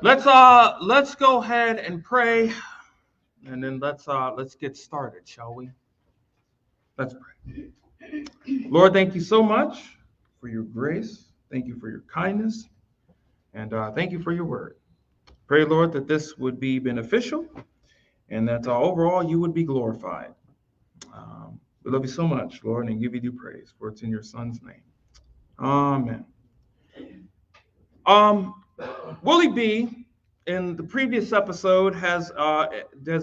Let's go ahead and pray, and then let's get started, shall we? Let's pray. Lord, thank you so much for your grace. Thank you for your kindness, and thank you for your word. Pray, Lord, that this would be beneficial, and that overall you would be glorified. We love you so much, Lord, and give you due praise, for it's in your Son's name. Amen. Willie B, in the previous episode, has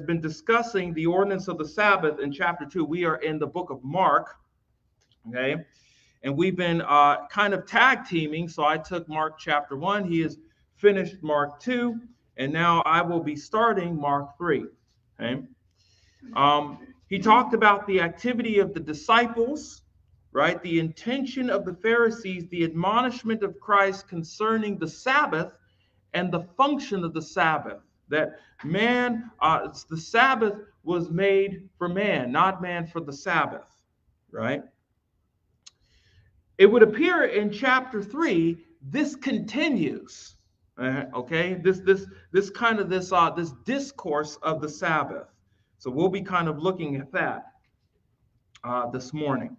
been discussing the ordinance of the Sabbath in chapter 2. We are in the book of Mark, okay? And we've been kind of tag teaming. So I took Mark chapter 1. He has finished Mark 2. And now I will be starting Mark 3, okay? He talked about the activity of the disciples, right? The intention of the Pharisees, the admonishment of Christ concerning the Sabbath and the function of the Sabbath. That man, the Sabbath was made for man, not man for the Sabbath, right? It would appear in chapter 3, this continues, okay? This discourse of the Sabbath. So we'll be kind of looking at that this morning.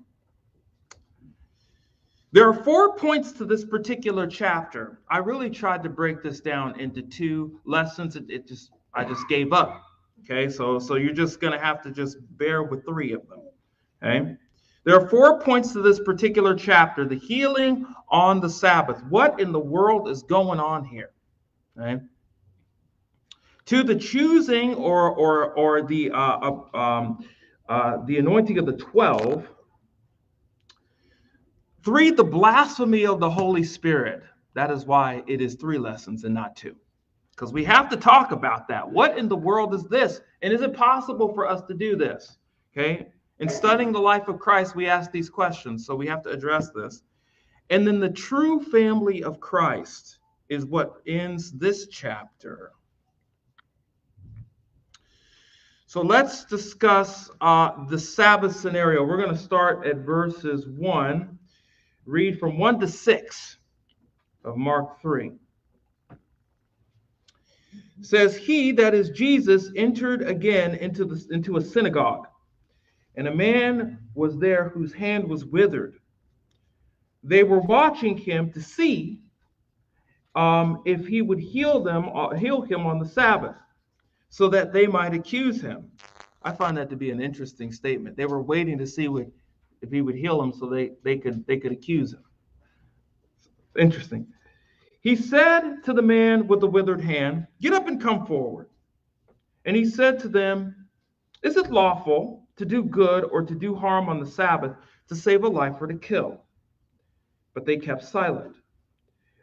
There are 4 points to this particular chapter. I really tried to break this down into 2 lessons. I just gave up. Okay, so you're just going to have to just bear with 3 of them. Okay, there are 4 points to this particular chapter. The healing on the Sabbath. What in the world is going on here? Okay. To the choosing or the anointing of the 12. 3, the blasphemy of the Holy Spirit. That is why it is 3 lessons and not 2. Because we have to talk about that. What in the world is this? And is it possible for us to do this? Okay. In studying the life of Christ, we ask these questions. So we have to address this. And then the true family of Christ is what ends this chapter. So let's discuss the Sabbath scenario. We're going to start at verses 1. Read from 1 to 6 of Mark 3. It says, he, that is Jesus, entered again into a synagogue, and a man was there whose hand was withered. They were watching him to see if he would heal him on the Sabbath, so that they might accuse him. I find that to be an interesting statement. They were waiting to see if he would heal him so they could accuse him. Interesting. He said to the man with the withered hand, get up and come forward. And he said to them, is it lawful to do good or to do harm on the Sabbath, to save a life or to kill? But they kept silent.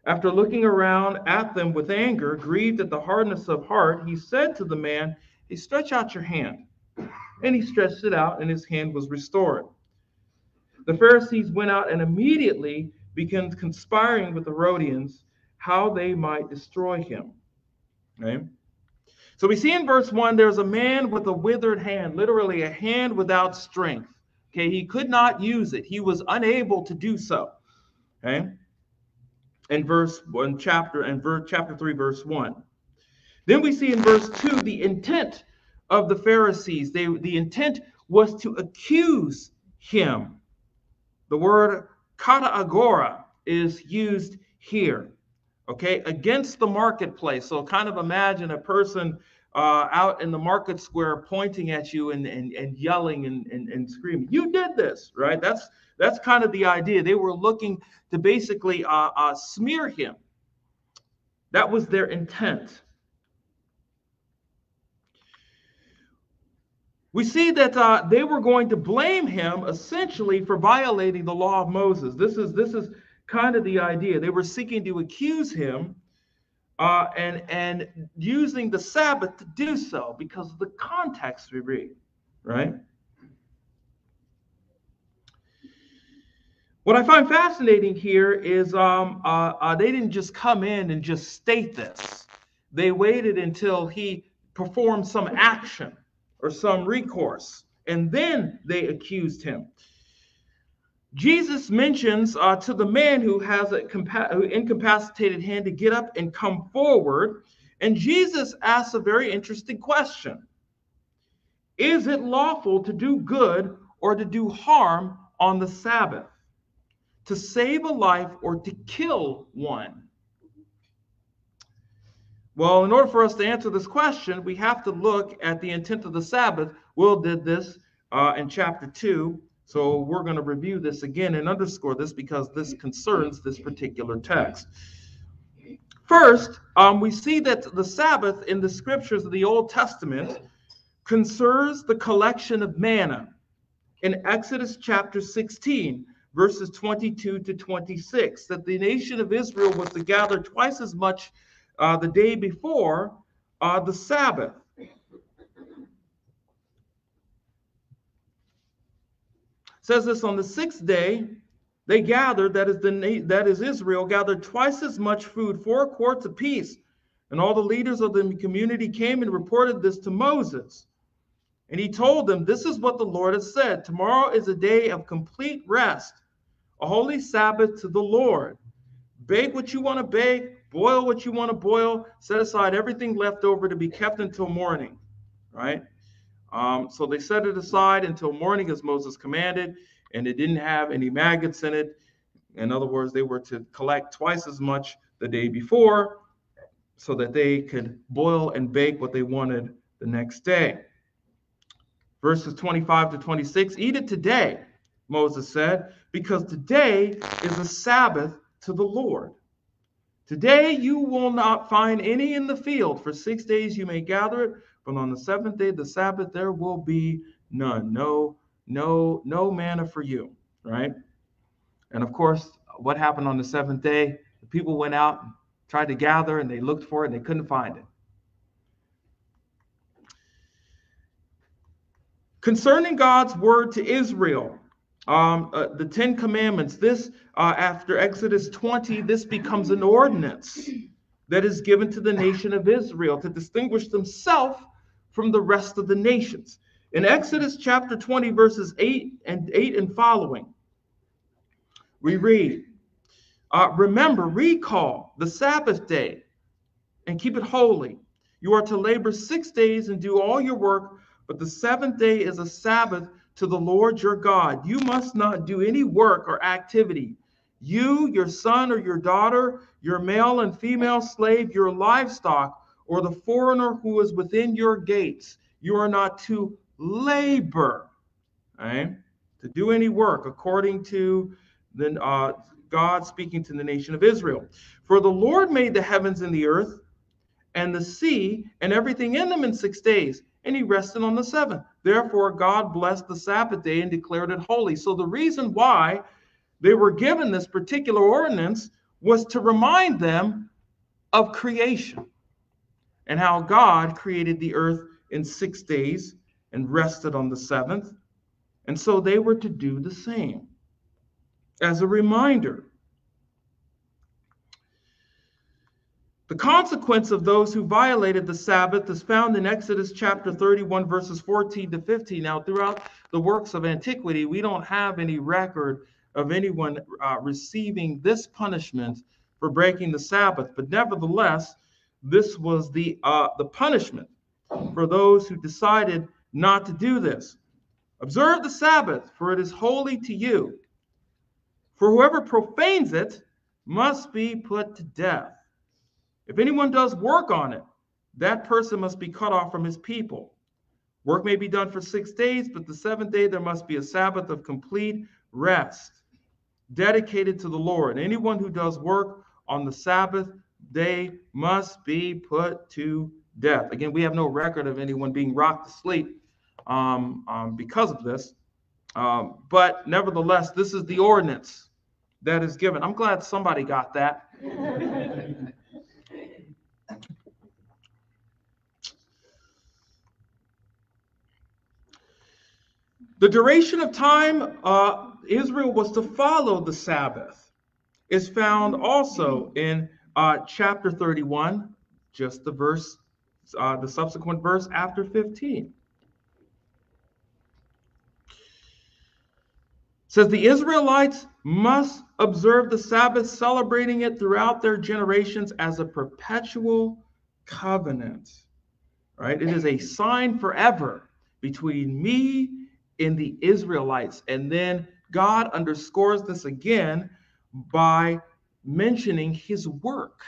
After looking around at them with anger, grieved at the hardness of heart, he said to the man, hey, stretch out your hand. And he stretched it out, and his hand was restored. The Pharisees went out and immediately began conspiring with the Herodians how they might destroy him. Okay? So we see in verse 1, there's a man with a withered hand, literally a hand without strength. Okay, he could not use it. He was unable to do so. Okay? In chapter 3, verse 1. Then we see in verse 2 the intent of the Pharisees. The intent was to accuse him. The word kata agora is used here, okay, against the marketplace. So kind of imagine a person out in the market square pointing at you and yelling and screaming, you did this, right? That's kind of the idea. They were looking to basically smear him. That was their intent. We see that they were going to blame him essentially for violating the law of Moses. This is kind of the idea. They were seeking to accuse him and using the Sabbath to do so because of the context we read, right? What I find fascinating here is they didn't just come in and just state this. They waited until he performed some action or some recourse, and then they accused him. Jesus mentions to the man who has an incapacitated hand to get up and come forward, And Jesus asks a very interesting question. Is it lawful to do good or to do harm on the Sabbath? To save a life or to kill one? Well, in order for us to answer this question, we have to look at the intent of the Sabbath. Will did this in chapter 2. So we're going to review this again and underscore this because this concerns this particular text. First, we see that the Sabbath in the scriptures of the Old Testament concerns the collection of manna in Exodus chapter 16, verses 22 to 26, that the nation of Israel was to gather twice as much the day before the Sabbath. It says this: on the sixth day, they gathered, that is Israel, gathered twice as much food, 4 quarts apiece. And all the leaders of the community came and reported this to Moses. And he told them, this is what the Lord has said. Tomorrow is a day of complete rest, a holy Sabbath to the Lord. Bake what you want to bake, boil what you want to boil, set aside everything left over to be kept until morning, right? So they set it aside until morning as Moses commanded, and it didn't have any maggots in it. In other words, they were to collect twice as much the day before so that they could boil and bake what they wanted the next day. Verses 25 to 26, eat it today, Moses said, because today is a Sabbath to the Lord. Today you will not find any in the field. For 6 days you may gather it, but on the 7th day, the Sabbath, there will be none. No manna for you, right? And of course, what happened on the 7th day? The people went out and tried to gather, and they looked for it, and they couldn't find it. Concerning God's word to Israel, the 10 Commandments, this after Exodus 20, this becomes an ordinance that is given to the nation of Israel to distinguish themselves from the rest of the nations. In Exodus chapter 20, verses 8 and following, we read, recall the Sabbath day and keep it holy. You are to labor 6 days and do all your work, but the 7th day is a Sabbath to the Lord your God. You must not do any work or activity. You, your son or your daughter, your male and female slave, your livestock, or the foreigner who is within your gates. You are not to labor, right? To do any work, according to God speaking to the nation of Israel. For the Lord made the heavens and the earth and the sea and everything in them in 6 days, and he rested on the 7th. Therefore, God blessed the Sabbath day and declared it holy. So the reason why they were given this particular ordinance was to remind them of creation and how God created the earth in 6 days and rested on the 7th. And so they were to do the same as a reminder. The consequence of those who violated the Sabbath is found in Exodus chapter 31, verses 14 to 15. Now, throughout the works of antiquity, we don't have any record of anyone receiving this punishment for breaking the Sabbath. But nevertheless, this was the punishment for those who decided not to do this. Observe the Sabbath, for it is holy to you. For whoever profanes it must be put to death. If anyone does work on it, that person must be cut off from his people. Work may be done for 6 days, but the 7th day there must be a Sabbath of complete rest, dedicated to the Lord. Anyone who does work on the Sabbath day must be put to death. Again, we have no record of anyone being rocked to sleep because of this. But nevertheless, this is the ordinance that is given. I'm glad somebody got that. The duration of time Israel was to follow the Sabbath is found also in chapter 31, just the subsequent verse after 15. It says the Israelites must observe the Sabbath, celebrating it throughout their generations as a perpetual covenant, right? It is a sign forever between me and the Israelites. And then God underscores this again by mentioning his work.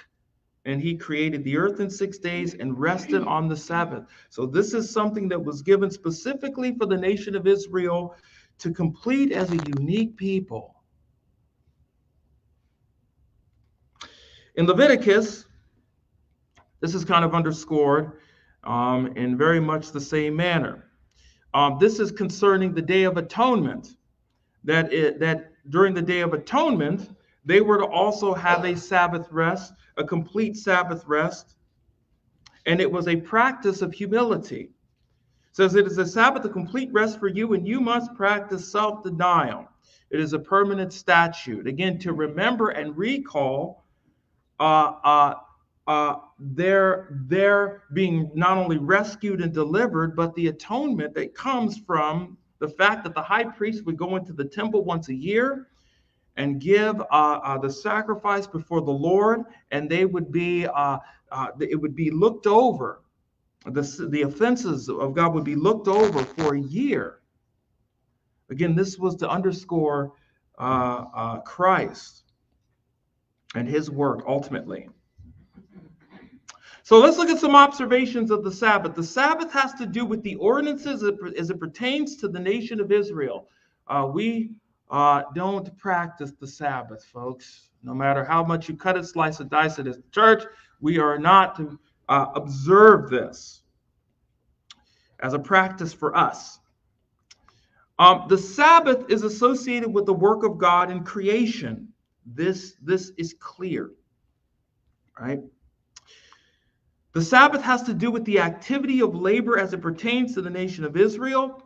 And he created the earth in 6 days and rested on the Sabbath. So this is something that was given specifically for the nation of Israel to complete as a unique people. In Leviticus, this is kind of underscored in very much the same manner. This is concerning the Day of Atonement, that during the Day of Atonement, they were to also have a Sabbath rest, a complete Sabbath rest, and it was a practice of humility. It says it is a Sabbath, a complete rest for you, and you must practice self-denial. It is a permanent statute. Again, to remember and recall their being not only rescued and delivered, but the atonement that comes from the fact that the high priest would go into the temple once a year and give the sacrifice before the Lord, and they would be it would be looked over. The offenses of God would be looked over for a year. Again, this was to underscore Christ and his work ultimately. So let's look at some observations of the Sabbath. The Sabbath has to do with the ordinances as it pertains to the nation of Israel. We don't practice the Sabbath, folks. No matter how much you cut it, slice it, dice it as the church, we are not to observe this as a practice for us. The Sabbath is associated with the work of God in creation. This is clear, right? The Sabbath has to do with the activity of labor as it pertains to the nation of Israel.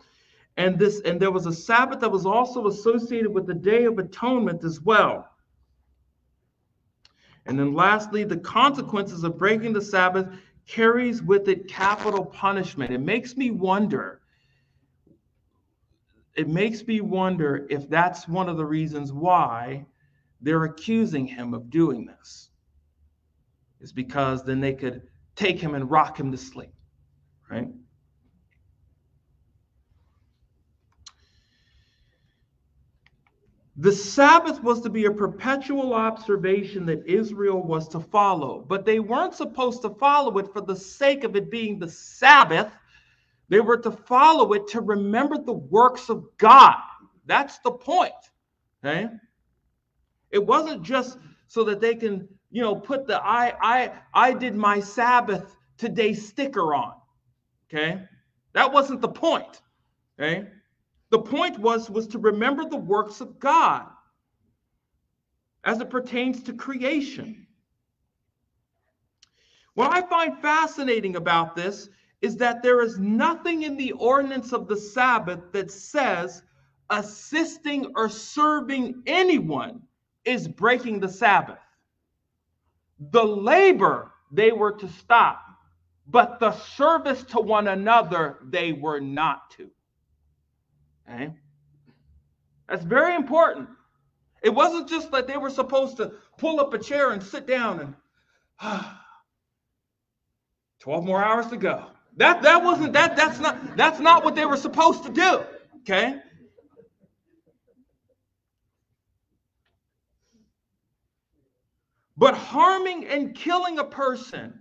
And there was a Sabbath that was also associated with the Day of Atonement as well. And then lastly, the consequences of breaking the Sabbath carries with it capital punishment. It makes me wonder if that's one of the reasons why they're accusing him of doing this. It's because then they could take him and rock him to sleep, right? The Sabbath was to be a perpetual observation that Israel was to follow, but they weren't supposed to follow it for the sake of it being the Sabbath. They were to follow it to remember the works of God. That's the point, okay? It wasn't just so that they can, put the I did my Sabbath today sticker on, okay? That wasn't the point, okay? The point was to remember the works of God as it pertains to creation. What I find fascinating about this is that there is nothing in the ordinance of the Sabbath that says assisting or serving anyone is breaking the Sabbath. The labor they were to stop, but the service to one another they were not to. Okay? That's very important. It wasn't just that they were supposed to pull up a chair and sit down and 12 more hours to go. That's not what they were supposed to do. Okay? But harming and killing a person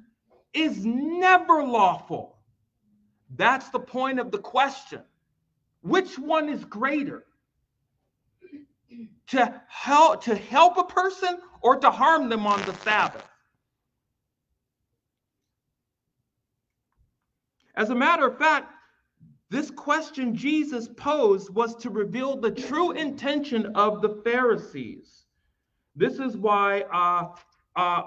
is never lawful. That's the point of the question. Which one is greater? To help a person or to harm them on the Sabbath? As a matter of fact, this question Jesus posed was to reveal the true intention of the Pharisees. This is why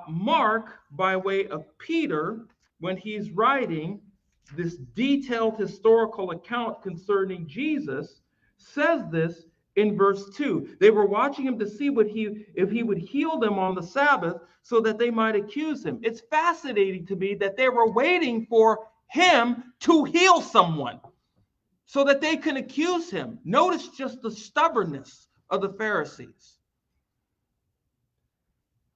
Mark, by way of Peter, when he's writing this detailed historical account concerning Jesus, says this in verse 2. They were watching him to see if he would heal them on the Sabbath so that they might accuse him. It's fascinating to me that they were waiting for him to heal someone so that they can accuse him. Notice just the stubbornness of the Pharisees.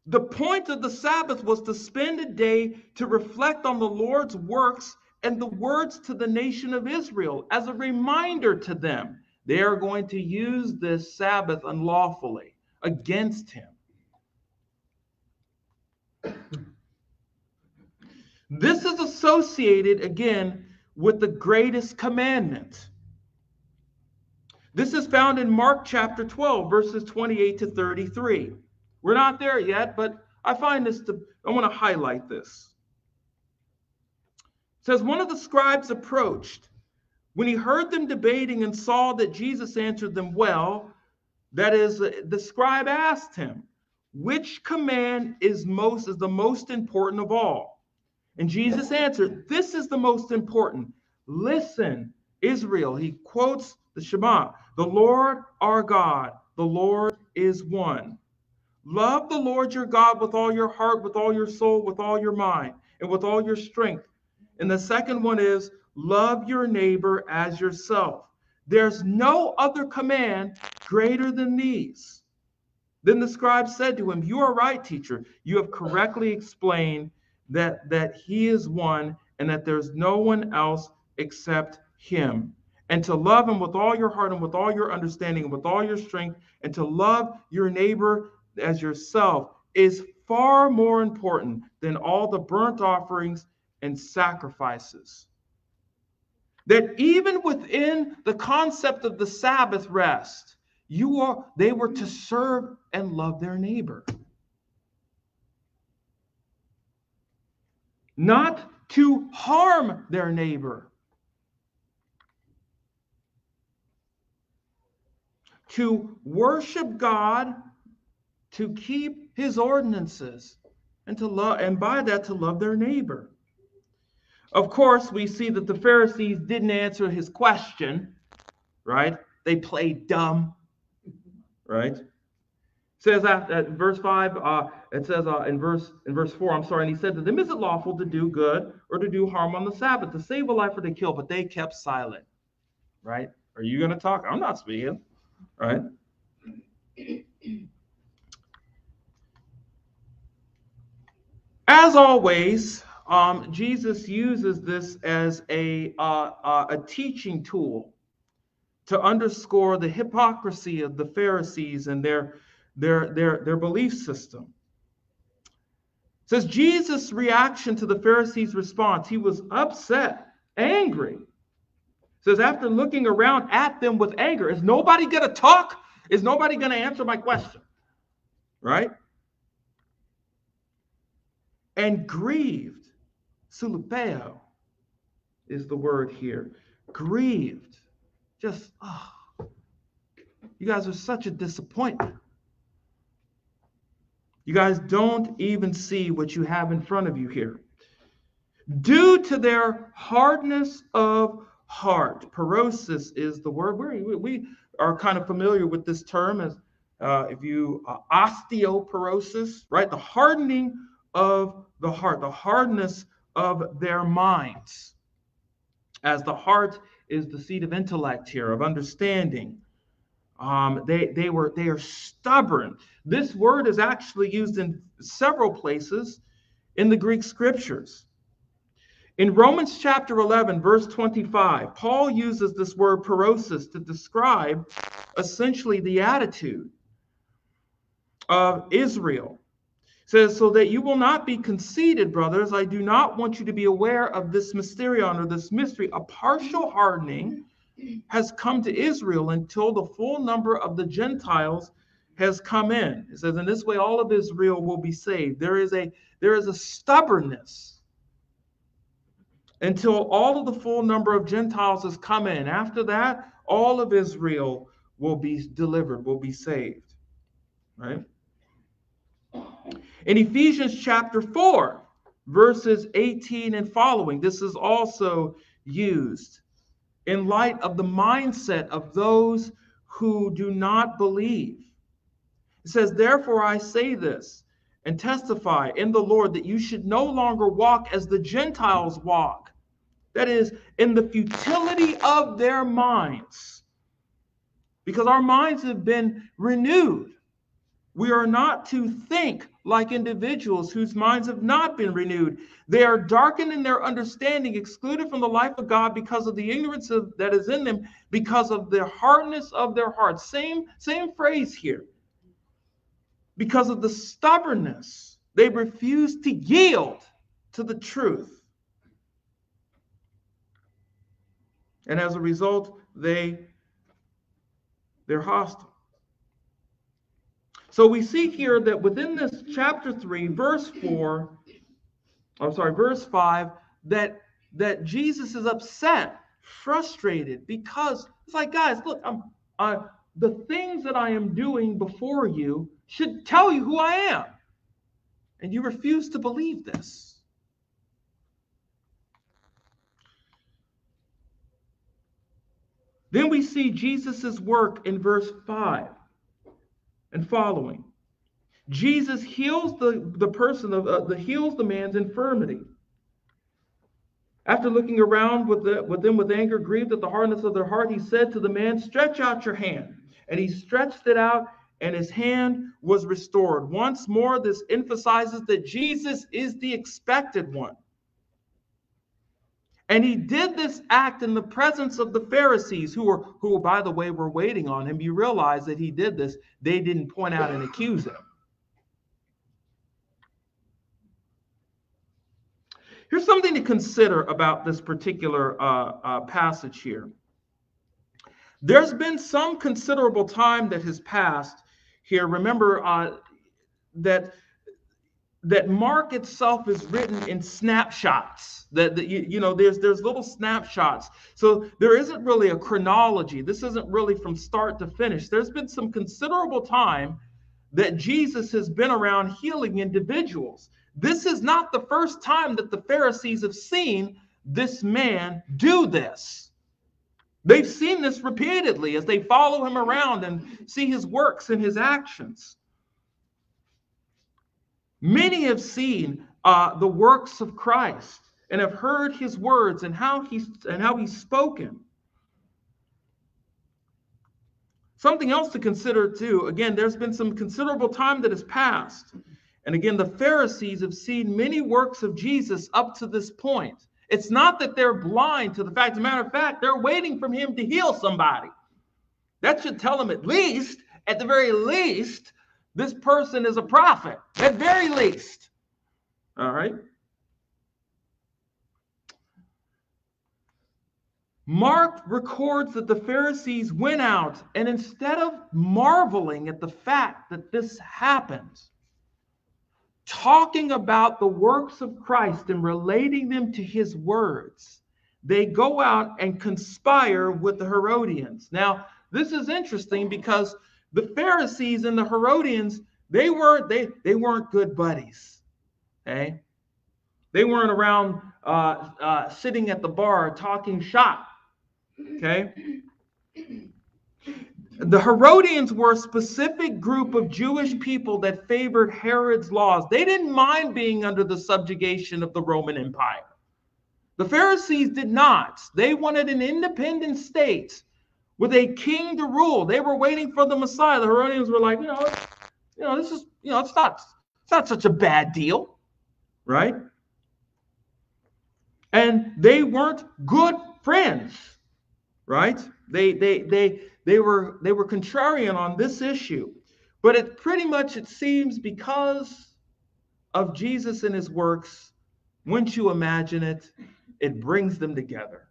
The point of the Sabbath was to spend a day to reflect on the Lord's works and the words to the nation of Israel as a reminder to them they are going to use this Sabbath unlawfully against him. This is associated again with the greatest commandment. This is found in Mark chapter 12, verses 28 to 33. We're not there yet, but I want to highlight this. It says, one of the scribes approached. When he heard them debating and saw that Jesus answered them well, that is, the scribe asked him, which command is the most important of all? And Jesus answered, this is the most important. Listen, Israel. He quotes the Shema. The Lord our God, the Lord is one. Love the Lord your God with all your heart, with all your soul, with all your mind, and with all your strength. And the second one is love your neighbor as yourself. There's no other command greater than these. Then the scribe said to him, you are right, teacher. You have correctly explained that he is one and that there's no one else except him. And to love him with all your heart and with all your understanding and with all your strength, and to love your neighbor as yourself is far more important than all the burnt offerings and sacrifices. That even within the concept of the Sabbath rest, they were to serve and love their neighbor. Not to harm their neighbor. To worship God, to keep his ordinances, and to love, and by that to love their neighbor. Of course, we see that the Pharisees didn't answer his question, right? They played dumb, right? It says at verse 5, it says in verse 4, and he said to them, is it lawful to do good or to do harm on the Sabbath, to save a life or to kill? But they kept silent, right? Are you going to talk? I'm not speaking, right? As always, Jesus uses this as a teaching tool to underscore the hypocrisy of the Pharisees and their belief system. It says Jesus' reaction to the Pharisees' response, he was upset, angry. It says after looking around at them with anger, is nobody going to talk? Is nobody going to answer my question? Right? And grieved, sulupeo is the word here. Grieved. Just, you guys are such a disappointment. You guys don't even see what you have in front of you here. Due to their hardness of heart. Parosis is the word. We are kind of familiar with this term as osteoporosis, right? The hardening of the heart, the hardness of their minds. As the heart is the seat of intellect here, of understanding. They are stubborn. This word is actually used in several places in the Greek scriptures. In Romans chapter 11, verse 25, Paul uses this word parosis to describe essentially the attitude of Israel. It says, so that you will not be conceited, brothers, I do not want you to be aware of this mysterion or this mystery. A partial hardening has come to Israel until the full number of the Gentiles has come in. It says, in this way, all of Israel will be saved. There is a stubbornness until all of the full number of Gentiles has come in. After that, all of Israel will be delivered, will be saved. Right? In Ephesians chapter 4, verses 18 and following, this is also used in light of the mindset of those who do not believe. It says, therefore I say this and testify in the Lord that you should no longer walk as the Gentiles walk. That is, in the futility of their minds. Because our minds have been renewed. We are not to think like individuals whose minds have not been renewed. They are darkened in their understanding, excluded from the life of God because of the ignorance that is in them, because of the hardness of their hearts. Same phrase here. Because of the stubbornness, they refuse to yield to the truth. And as a result, they're hostile. So we see here that within this chapter 3, verse 5, that Jesus is upset, frustrated, because it's like, guys, look, the things that I am doing before you should tell you who I am. And you refuse to believe this. Then we see Jesus's work in verse 5 and following. Jesus heals heals the man's infirmity. After looking around with them with anger, grieved at the hardness of their heart, he said to the man, "Stretch out your hand." And he stretched it out, and his hand was restored. Once more, this emphasizes that Jesus is the expected one. And he did this act in the presence of the Pharisees, who, by the way, were waiting on him. You realize that he did this. They didn't point out and accuse him. Here's something to consider about this particular passage here. There's been some considerable time that has passed here. Remember that Mark itself is written in snapshots. There's little snapshots. So there isn't really a chronology. This isn't really from start to finish. There's been some considerable time that Jesus has been around healing individuals. This is not the first time that the Pharisees have seen this man do this. They've seen this repeatedly as they follow him around and see his works and his actions. Many have seen the works of Christ and have heard his words and how he's spoken. Something else to consider too. Again, there's been some considerable time that has passed. And again, the Pharisees have seen many works of Jesus up to this point. It's not that they're blind to the fact. As a matter of fact, they're waiting for him to heal somebody. That should tell them at the very least, this person is a prophet. At very least. All right. Mark records that the Pharisees went out, and instead of marveling at the fact that this happened, talking about the works of Christ and relating them to his words, they go out and conspire with the Herodians. Now, this is interesting because the Pharisees and the Herodians, they weren't good buddies. Okay? They weren't around sitting at the bar talking shop. Okay? The Herodians were a specific group of Jewish people that favored Herod's laws. They didn't mind being under the subjugation of the Roman Empire. The Pharisees did not. They wanted an independent state with a king to rule. They were waiting for the Messiah. The Herodians were like, it's not such a bad deal, right? And they weren't good friends, right? They were contrarian on this issue. But it seems because of Jesus and his works, once you imagine it, it brings them together.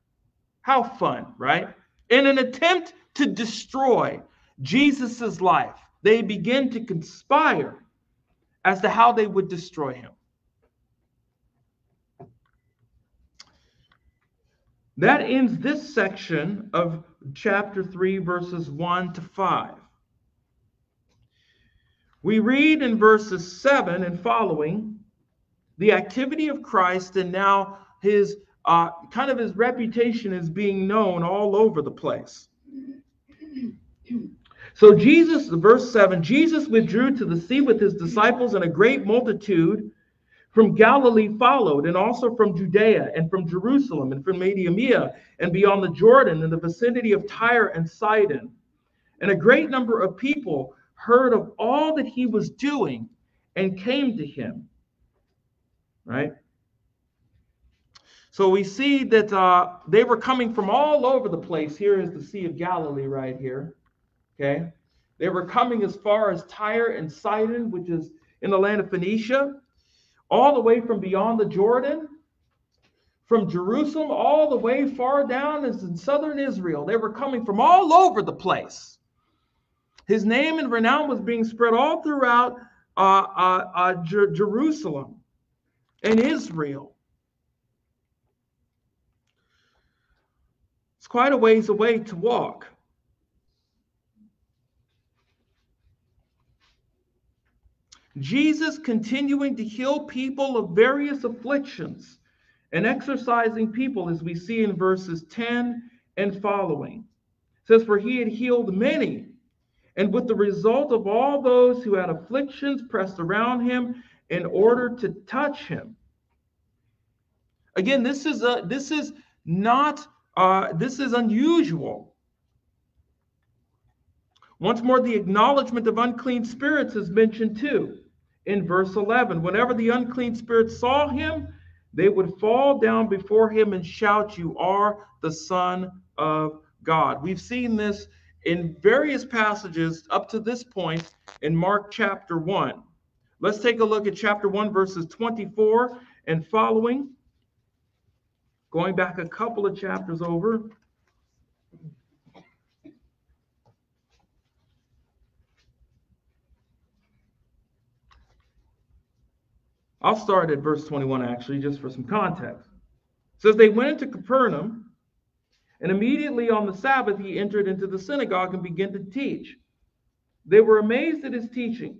How fun, right? In an attempt to destroy Jesus's life, they begin to conspire as to how they would destroy him. That ends this section of chapter 3, verses 1 to 5. We read in verses 7 and following the activity of Christ, and now his his reputation is being known all over the place. So Jesus, verse 7, Jesus withdrew to the sea with his disciples, and a great multitude from Galilee followed, and also from Judea and from Jerusalem and from Idumea and beyond the Jordan in the vicinity of Tyre and Sidon. And a great number of people heard of all that he was doing and came to him. Right? So we see that they were coming from all over the place. Here is the Sea of Galilee right here. Okay? They were coming as far as Tyre and Sidon, which is in the land of Phoenicia, all the way from beyond the Jordan, from Jerusalem all the way far down as in southern Israel. They were coming from all over the place. His name and renown was being spread all throughout Jerusalem and Israel. It's quite a ways away to walk. Jesus continuing to heal people of various afflictions and exercising people, as we see in verses 10 and following. It says, for he had healed many, and with the result of all those who had afflictions pressed around him in order to touch him. Again, this is unusual. Once more, the acknowledgement of unclean spirits is mentioned too. In verse 11, whenever the unclean spirits saw him, they would fall down before him and shout, you are the Son of God. We've seen this in various passages up to this point in Mark chapter 1. Let's take a look at chapter 1, verses 24 and following. Going back a couple of chapters over. I'll start at verse 21, actually, just for some context. It says, they went into Capernaum, and immediately on the Sabbath he entered into the synagogue and began to teach. They were amazed at his teaching,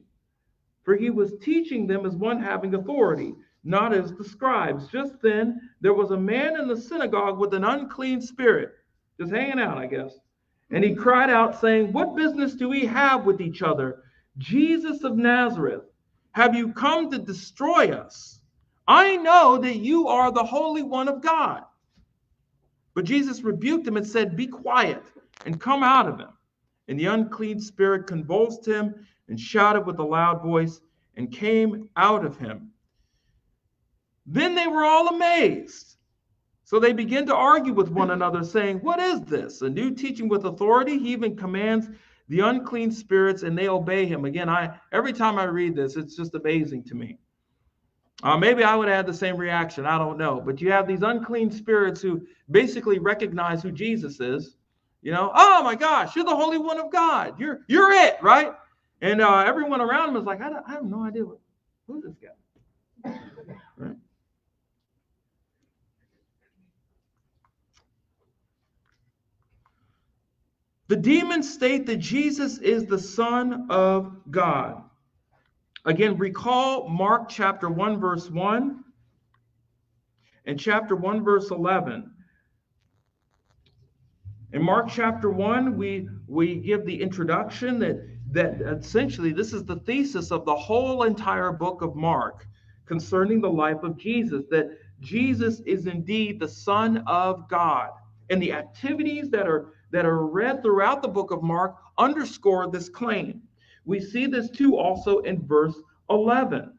for he was teaching them as one having authority, not as the scribes. Just then there was a man in the synagogue with an unclean spirit, just hanging out, I guess. And he cried out, saying, what business do we have with each other? Jesus of Nazareth, have you come to destroy us? I know that you are the Holy One of God. But Jesus rebuked him and said, be quiet and come out of him. And the unclean spirit convulsed him and shouted with a loud voice and came out of him. Then they were all amazed. So they began to argue with one another, saying, what is this? A new teaching with authority? He even commands the unclean spirits, and they obey him. Again, every time I read this, it's just amazing to me. Maybe I would have the same reaction. I don't know. But you have these unclean spirits who basically recognize who Jesus is. You know, oh my gosh, you're the Holy One of God. You're it, right? And everyone around him is like, I have no idea who's this guy. Right? The demons state that Jesus is the Son of God. Again, recall Mark chapter 1, verse 1 and chapter 1, verse 11. In Mark chapter 1, we give the introduction that essentially this is the thesis of the whole entire book of Mark concerning the life of Jesus, that Jesus is indeed the Son of God. And the activities that are read throughout the book of Mark underscore this claim. We see this too also in verse 11.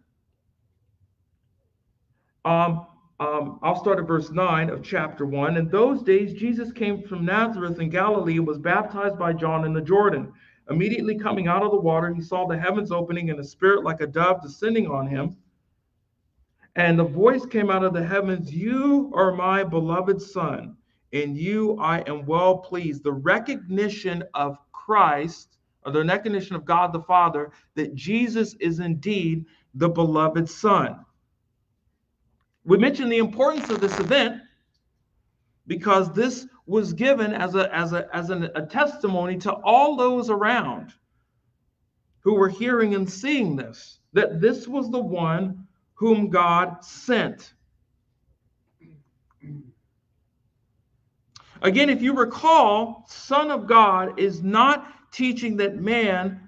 I'll start at verse 9 of chapter 1. In those days, Jesus came from Nazareth in Galilee and was baptized by John in the Jordan. Immediately coming out of the water, he saw the heavens opening and a spirit like a dove descending on him. And the voice came out of the heavens, you are my beloved Son, in you I am well pleased. The recognition of Christ, or the recognition of God the Father, that Jesus is indeed the beloved Son. We mentioned the importance of this event because this was given as a testimony to all those around who were hearing and seeing this, that this was the one whom God sent. Again, if you recall, Son of God is not teaching that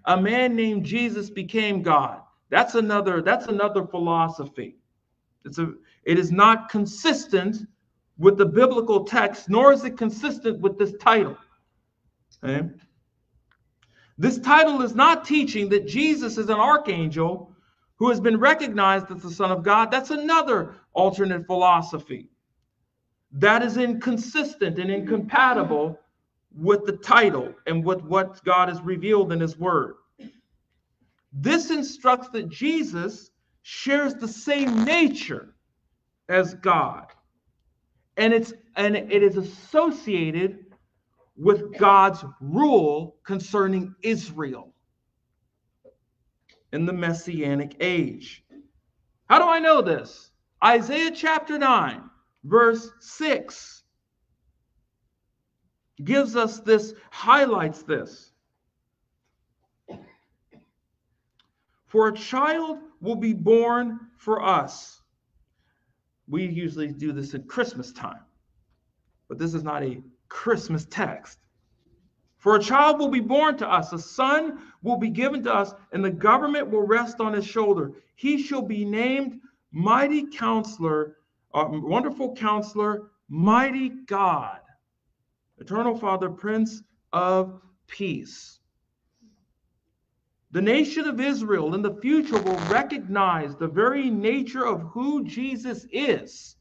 a man named Jesus became God. That's another philosophy. It is not consistent with the biblical text, nor is it consistent with this title. Okay? This title is not teaching that Jesus is an archangel who has been recognized as the Son of God. That's another alternate philosophy. That is inconsistent and incompatible with the title and with what God has revealed in his word. This instructs that Jesus shares the same nature as God. And it is associated with God's rule concerning Israel in the Messianic age. How do I know this? Isaiah chapter 9, verse 6 gives us this, highlights this. For a child will be born for us. We usually do this at Christmas time, but this is not a Christmas text. For a child will be born to us, a son will be given to us, and the government will rest on his shoulder. He shall be named Mighty Counselor, Wonderful Counselor, Mighty God, Eternal Father, Prince of Peace. The nation of Israel in the future will recognize the very nature of who Jesus is,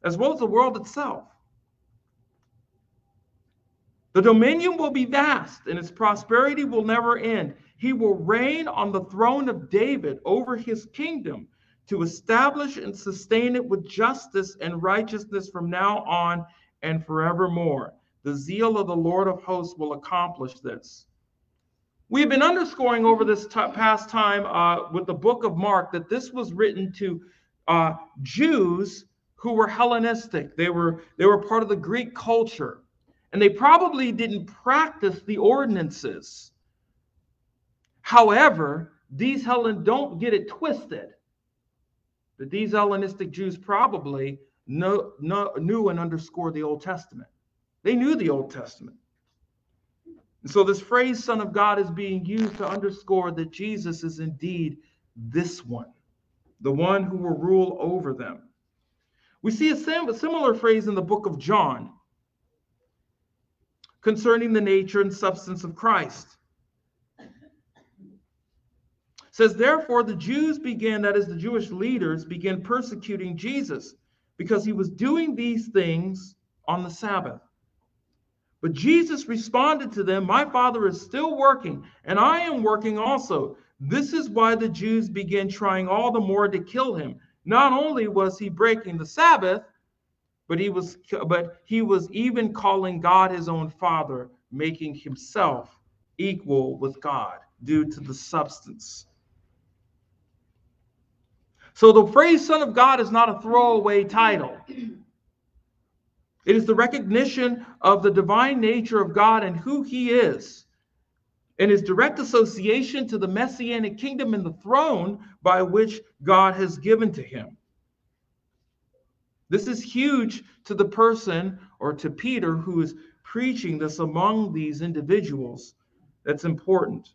as well as the world itself. The dominion will be vast, and its prosperity will never end. He will reign on the throne of David over his kingdom to establish and sustain it with justice and righteousness from now on and forevermore. The zeal of the Lord of hosts will accomplish this. We have been underscoring over this past time with the book of Mark that this was written to Jews who were Hellenistic. They were part of the Greek culture, and they probably didn't practice the ordinances. However, don't get it twisted, that these Hellenistic Jews probably knew and underscored the Old Testament. They knew the Old Testament. And so this phrase, Son of God, is being used to underscore that Jesus is indeed this one, the one who will rule over them. We see a similar phrase in the book of John concerning the nature and substance of Christ. It says, therefore, the Jews began, that is, the Jewish leaders began persecuting Jesus because he was doing these things on the Sabbath. But Jesus responded to them, my Father is still working, and I am working also. This is why the Jews began trying all the more to kill him. Not only was he breaking the Sabbath, but he was even calling God his own Father, making himself equal with God due to the substance. So the phrase Son of God is not a throwaway title. It is the recognition of the divine nature of God and who he is, and his direct association to the Messianic kingdom and the throne by which God has given to him. This is huge to the person, or to Peter, who is preaching this among these individuals. That's important.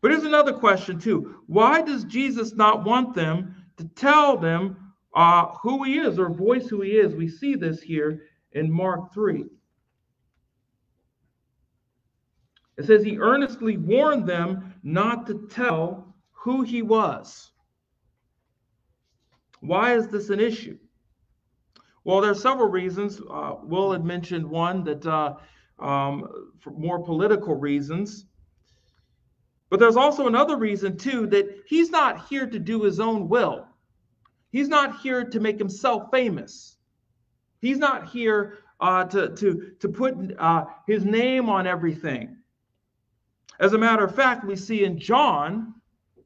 But here's another question too. Why does Jesus not want them to tell them who he is, or voice who he is? We see this here in Mark 3. It says he earnestly warned them not to tell who he was. Why is this an issue? Well, there are several reasons. Will had mentioned one, that for more political reasons. But there's also another reason too, that he's not here to do his own will. He's not here to make himself famous. He's not here to put his name on everything. As a matter of fact, we see in John,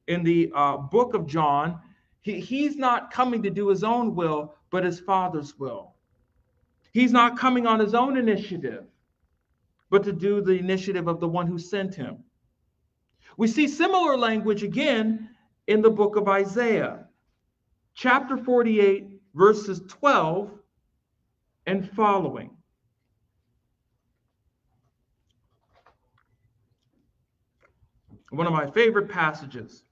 in the book of John, he's not coming to do his own will, but his Father's will. He's not coming on his own initiative, but to do the initiative of the one who sent him. We see similar language again in the book of Isaiah, chapter 48, verses 12 and following. One of my favorite passages.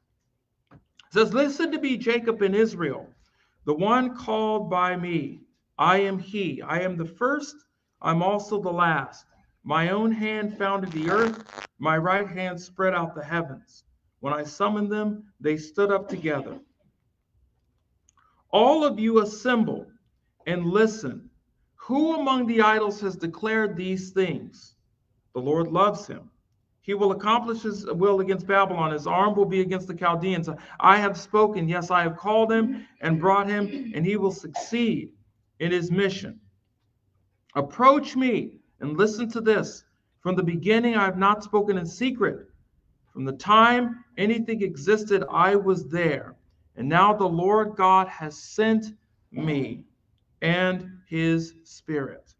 It says, listen to me, Jacob and Israel, the one called by me. I am he. I am the first. I'm also the last. My own hand founded the earth, my right hand spread out the heavens. When I summoned them, they stood up together. All of you assemble and listen. Who among the idols has declared these things? The Lord loves him. He will accomplish his will against Babylon. His arm will be against the Chaldeans. I have spoken. Yes, I have called him and brought him, and he will succeed in his mission. Approach me and listen to this. From the beginning, I have not spoken in secret. From the time anything existed, I was there. And now the Lord God has sent me and his Spirit.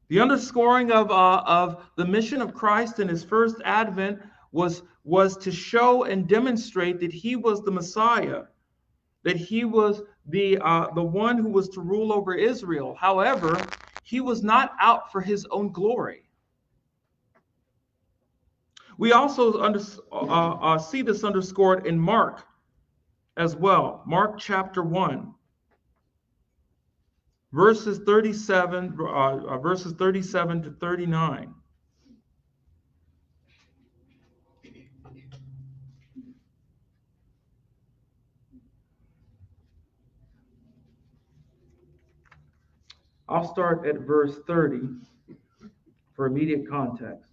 The underscoring of the mission of Christ in his first advent was to show and demonstrate that he was the Messiah, that he was the one who was to rule over Israel. However, he was not out for his own glory. We also see this underscored in Mark as well. Mark chapter 1. Verses 37 to 39. I'll start at verse 30 for immediate context.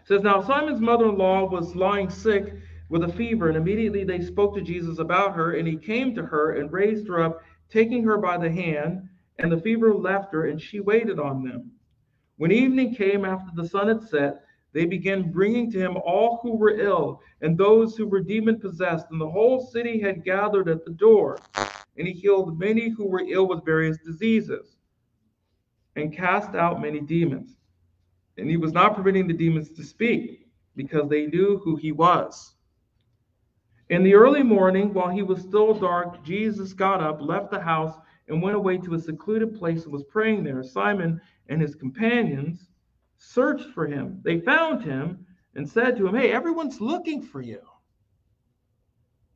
It says, now Simon's mother-in-law was lying sick with a fever, and immediately they spoke to Jesus about her, and he came to her and raised her up, taking her by the hand, and the fever left her, and she waited on them. When evening came after the sun had set, they began bringing to him all who were ill and those who were demon-possessed, and the whole city had gathered at the door. And he healed many who were ill with various diseases and cast out many demons. And he was not permitting the demons to speak, because they knew who he was. In the early morning, while he was still dark, Jesus got up, left the house, and went away to a secluded place and was praying there. Simon and his companions searched for him. They found him and said to him, hey, everyone's looking for you.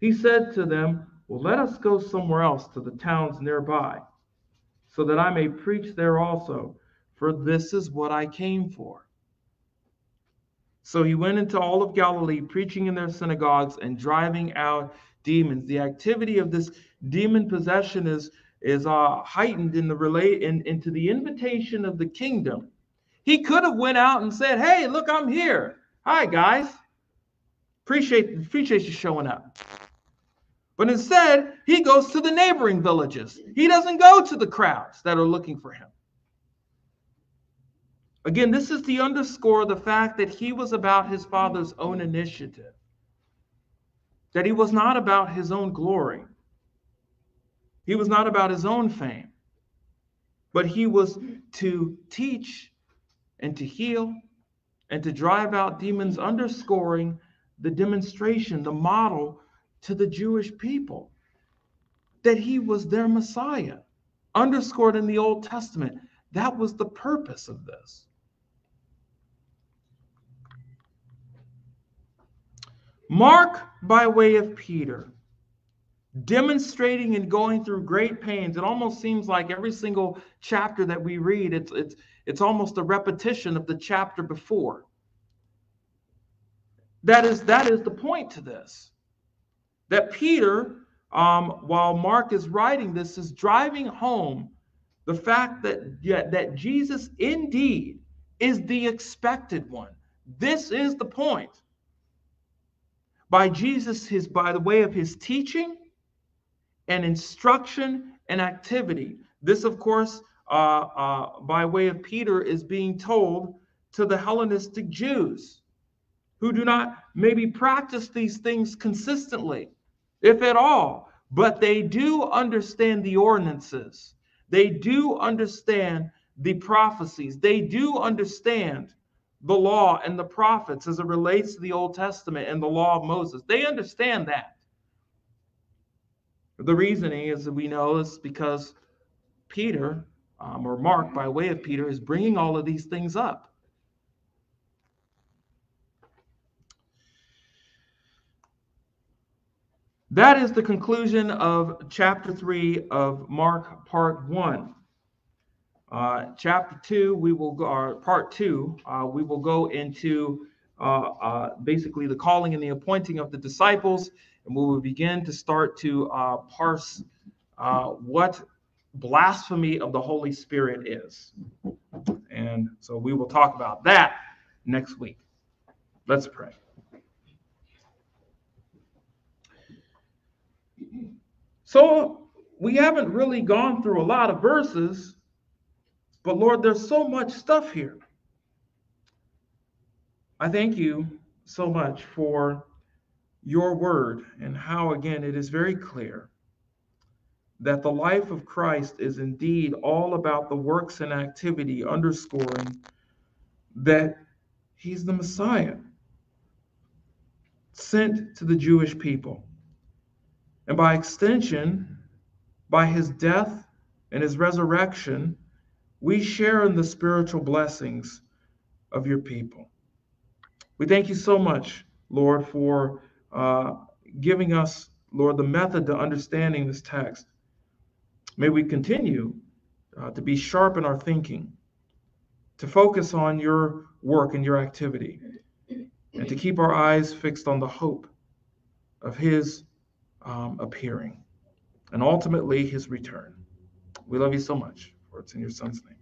He said to them, well, let us go somewhere else to the towns nearby, so that I may preach there also, for this is what I came for. So he went into all of Galilee, preaching in their synagogues and driving out demons. The activity of this demon possession is heightened into the invitation of the kingdom. He could have went out and said, hey, look, I'm here. Hi, guys. Appreciate you showing up. But instead, he goes to the neighboring villages. He doesn't go to the crowds that are looking for him. Again, this is to underscore the fact that he was about his Father's own initiative, that he was not about his own glory. He was not about his own fame, but he was to teach and to heal and to drive out demons, underscoring the demonstration, the model to the Jewish people, that he was their Messiah, underscored in the Old Testament. That was the purpose of this. Mark, by way of Peter, demonstrating and going through great pains. It almost seems like every single chapter that we read, it's almost a repetition of the chapter before. That is the point to this. That Peter, while Mark is writing this, is driving home the fact that Jesus indeed is the expected one. This is the point. By the way of his teaching and instruction and activity. This, of course, by way of Peter, is being told to the Hellenistic Jews who do not maybe practice these things consistently, if at all, but they do understand the ordinances. They do understand the prophecies. They do understand the law and the prophets as it relates to the Old Testament and the law of Moses. They understand that. The reasoning, as we know, is because Peter, or Mark, by way of Peter, is bringing all of these things up. That is the conclusion of chapter 3 of Mark, part 1. Chapter 2, we will go, or part 2, we will go into basically the calling and the appointing of the disciples, and we will begin to start to parse what blasphemy of the Holy Spirit is. And so we will talk about that next week. Let's pray. So we haven't really gone through a lot of verses, but Lord, there's so much stuff here. I thank you so much for your word and how, again, it is very clear that the life of Christ is indeed all about the works and activity, underscoring that he's the Messiah sent to the Jewish people. And by extension, by his death and his resurrection, we share in the spiritual blessings of your people. We thank you so much, Lord, for giving us, Lord, the method to understanding this text. May we continue to be sharp in our thinking, to focus on your work and your activity, and to keep our eyes fixed on the hope of his appearing and ultimately his return. We love you so much, for it's in your son's name.